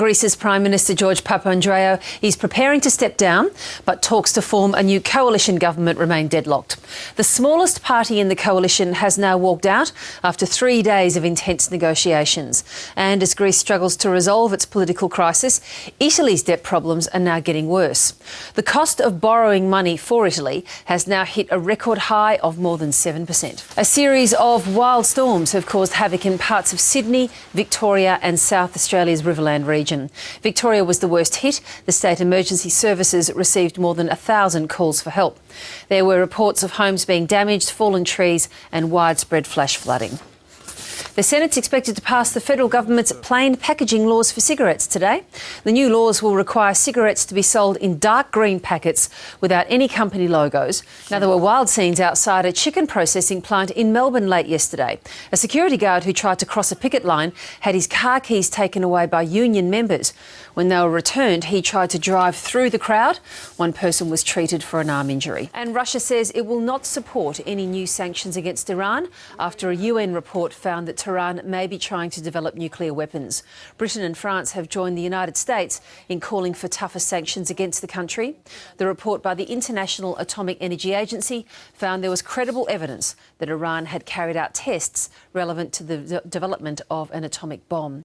Greece's Prime Minister George Papandreou is preparing to step down, but talks to form a new coalition government remain deadlocked. The smallest party in the coalition has now walked out after 3 days of intense negotiations. And as Greece struggles to resolve its political crisis, Italy's debt problems are now getting worse. The cost of borrowing money for Italy has now hit a record high of more than 7%. A series of wild storms have caused havoc in parts of Sydney, Victoria and South Australia's Riverland region. Victoria was the worst hit. The state emergency services received more than 1,000 calls for help. There were reports of homes being damaged, fallen trees and widespread flash flooding. The Senate's expected to pass the federal government's plain packaging laws for cigarettes today. The new laws will require cigarettes to be sold in dark green packets without any company logos. Now, there were wild scenes outside a chicken processing plant in Melbourne late yesterday. A security guard who tried to cross a picket line had his car keys taken away by union members. When they were returned, he tried to drive through the crowd. One person was treated for an arm injury. And Russia says it will not support any new sanctions against Iran after a UN report found that Tehran may be trying to develop nuclear weapons. Britain and France have joined the United States in calling for tougher sanctions against the country. The report by the International Atomic Energy Agency found there was credible evidence that Iran had carried out tests relevant to the development of an atomic bomb.